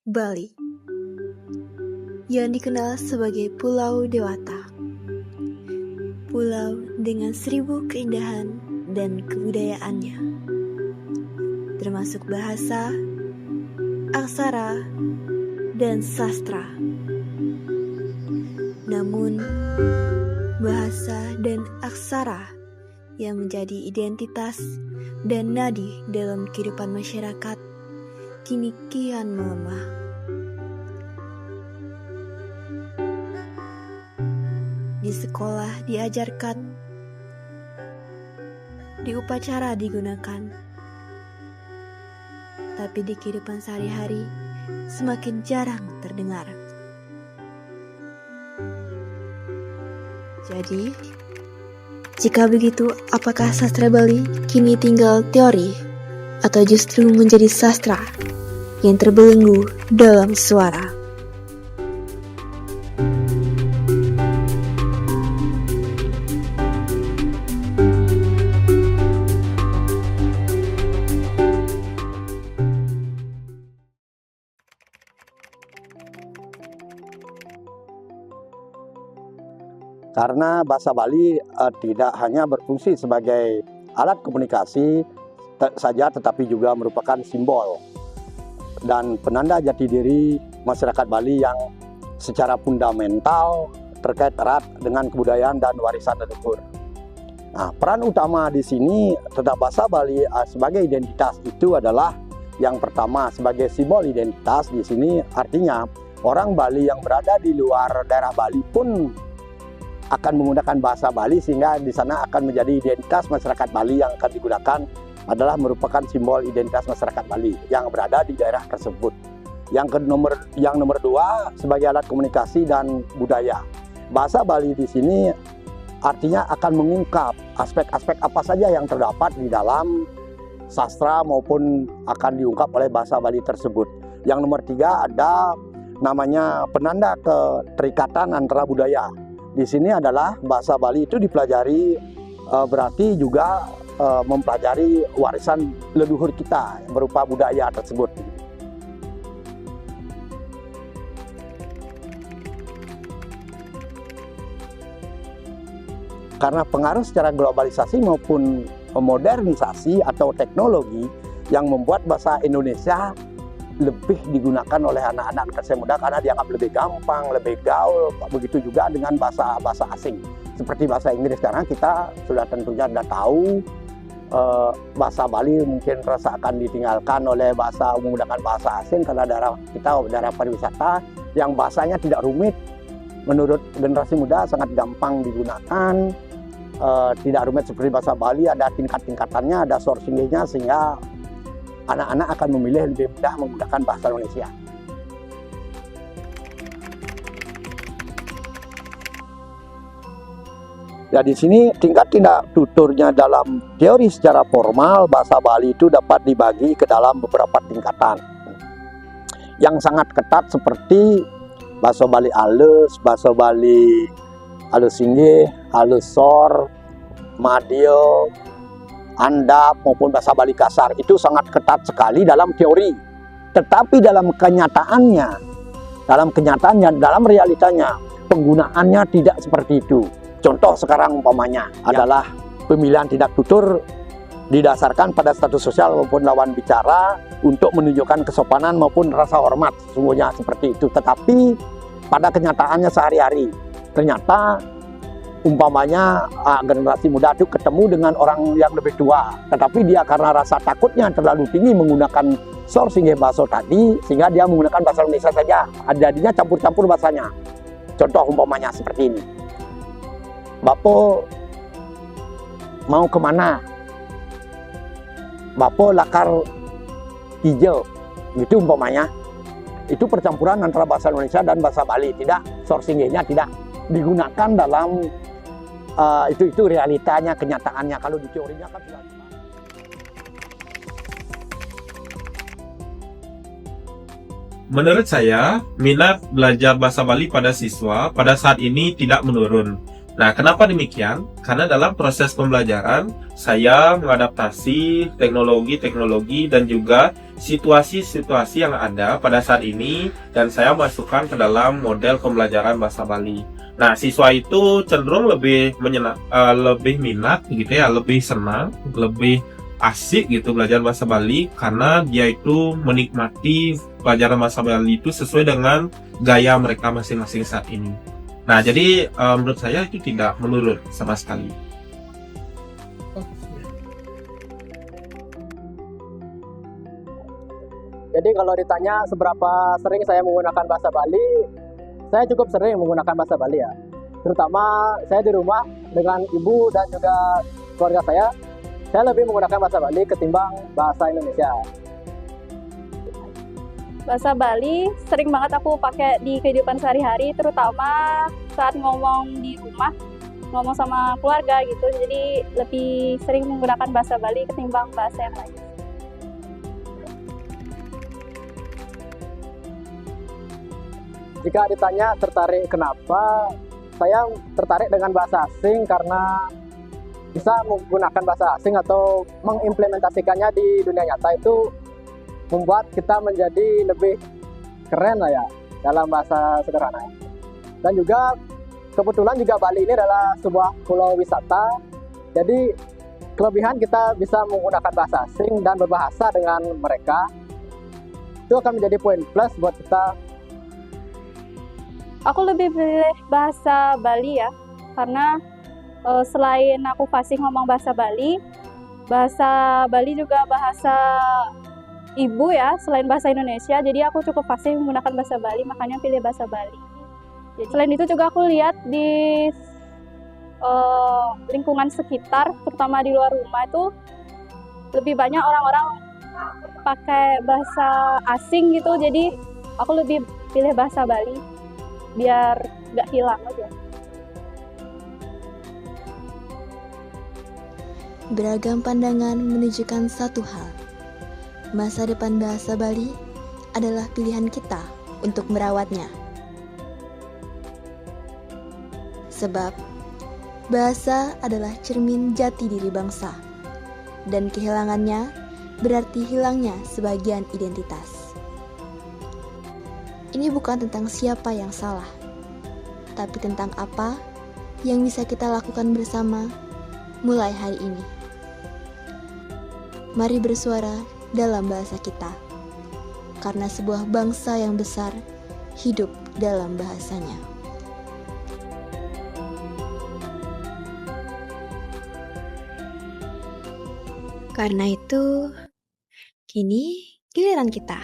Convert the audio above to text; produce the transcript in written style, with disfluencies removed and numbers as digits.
Bali, yang dikenal sebagai Pulau Dewata. Pulau dengan 1000 keindahan dan kebudayaannya, termasuk bahasa, aksara, dan sastra. Namun, bahasa dan aksara yang menjadi identitas dan nadi dalam kehidupan masyarakat kini kian melemah. Di sekolah diajarkan, di upacara digunakan, tapi di kehidupan sehari-hari semakin jarang terdengar. Jadi, jika begitu, apakah sastra Bali kini tinggal teori atau justru menjadi sastra yang terbelenggu dalam suara? Karena bahasa Bali tidak hanya berfungsi sebagai alat komunikasi saja, tetapi juga merupakan simbol dan penanda jati diri masyarakat Bali yang secara fundamental terkait erat dengan kebudayaan dan warisan leluhur. Nah, peran utama di sini tentang bahasa Bali sebagai identitas itu adalah yang pertama sebagai simbol identitas. Di sini artinya orang Bali yang berada di luar daerah Bali pun akan menggunakan bahasa Bali, sehingga di sana akan menjadi identitas masyarakat Bali yang akan digunakan adalah merupakan simbol identitas masyarakat Bali yang berada di daerah tersebut. Yang nomor dua sebagai alat komunikasi dan budaya. Bahasa Bali di sini artinya akan mengungkap aspek-aspek apa saja yang terdapat di dalam sastra maupun akan diungkap oleh bahasa Bali tersebut. Yang nomor tiga ada namanya penanda keterikatan antara budaya. Di sini adalah bahasa Bali itu dipelajari berarti juga mempelajari warisan leluhur kita berupa budaya tersebut. Karena pengaruh secara globalisasi maupun modernisasi atau teknologi yang membuat bahasa Indonesia lebih digunakan oleh anak-anak generasi muda karena dianggap lebih gampang, lebih gaul. Begitu juga dengan bahasa asing seperti bahasa Inggris. Karena kita sudah tentunya sudah tahu bahasa Bali mungkin rasa akan ditinggalkan oleh menggunakan bahasa asing karena daerah pariwisata yang bahasanya tidak rumit. Menurut generasi muda sangat gampang digunakan, tidak rumit seperti bahasa Bali, ada tingkat-tingkatannya, ada sourcing-nya, sehingga anak-anak akan memilih lebih mudah menggunakan bahasa Indonesia. Ya, di sini tingkat tindak tuturnya dalam teori secara formal bahasa Bali itu dapat dibagi ke dalam beberapa tingkatan yang sangat ketat seperti bahasa Bali halus, bahasa Bali halus singgih, halus sor, madio, andap maupun bahasa Bali kasar. Itu sangat ketat sekali dalam teori. Tetapi dalam kenyataannya, dalam realitanya, penggunaannya tidak seperti itu. Contoh sekarang umpamanya adalah pemilihan tindak tutur didasarkan pada status sosial maupun lawan bicara untuk menunjukkan kesopanan maupun rasa hormat, semuanya seperti itu. Tetapi pada kenyataannya sehari-hari, ternyata umpamanya generasi muda itu ketemu dengan orang yang lebih tua, tetapi dia karena rasa takutnya terlalu tinggi menggunakan sourcing bahasa tadi, sehingga dia menggunakan bahasa Indonesia saja. Jadinya campur-campur bahasanya. Contoh umpamanya seperti ini. Bapo mau kemana? Bapo lakar hijau. Gitu umpamanya. Itu percampuran antara bahasa Indonesia dan bahasa Bali. Tidak, sourcing-nya tidak digunakan dalam itu realitanya, kenyataannya. Kalau di teorinya kan sudah. Menurut saya, minat belajar bahasa Bali pada siswa pada saat ini tidak menurun. Nah, kenapa demikian? Karena dalam proses pembelajaran, saya mengadaptasi teknologi-teknologi dan juga situasi-situasi yang ada pada saat ini, dan saya masukkan ke dalam model pembelajaran bahasa Bali. Nah, siswa itu cenderung lebih lebih minat gitu ya, lebih senang, lebih asik gitu belajar bahasa Bali, karena dia itu menikmati pelajaran bahasa Bali itu sesuai dengan gaya mereka masing-masing saat ini. Nah, jadi menurut saya itu tidak menurun sama sekali. Jadi kalau ditanya seberapa sering saya menggunakan bahasa Bali, saya cukup sering menggunakan bahasa Bali ya. Terutama saya di rumah dengan ibu dan juga keluarga saya lebih menggunakan bahasa Bali ketimbang bahasa Indonesia. Bahasa Bali sering banget aku pakai di kehidupan sehari-hari, terutama saat ngomong di rumah, ngomong sama keluarga gitu. Jadi lebih sering menggunakan bahasa Bali ketimbang bahasa yang lain. Jika ditanya tertarik kenapa, saya tertarik dengan bahasa asing karena bisa menggunakan bahasa asing atau mengimplementasikannya di dunia nyata itu membuat kita menjadi lebih keren lah ya dalam bahasa sederhana. Dan juga kebetulan juga Bali ini adalah sebuah pulau wisata, jadi kelebihan kita bisa menggunakan bahasa asing dan berbahasa dengan mereka itu akan menjadi poin plus buat kita. Aku lebih pilih bahasa Bali ya, karena selain aku fasih ngomong bahasa Bali juga bahasa ibu ya, selain bahasa Indonesia. Jadi aku cukup fasih menggunakan bahasa Bali, makanya pilih bahasa Bali. Jadi, selain itu juga aku lihat di lingkungan sekitar, terutama di luar rumah itu lebih banyak orang-orang pakai bahasa asing gitu. Jadi aku lebih pilih bahasa Bali biar nggak hilang aja. Beragam pandangan menunjukkan satu hal. Masa depan bahasa Bali adalah pilihan kita untuk merawatnya. Sebab bahasa adalah cermin jati diri bangsa, dan kehilangannya berarti hilangnya sebagian identitas. Ini bukan tentang siapa yang salah, tapi tentang apa yang bisa kita lakukan bersama mulai hari ini. Mari bersuara dalam bahasa kita, karena sebuah bangsa yang besar hidup dalam bahasanya. Karena itu, kini giliran kita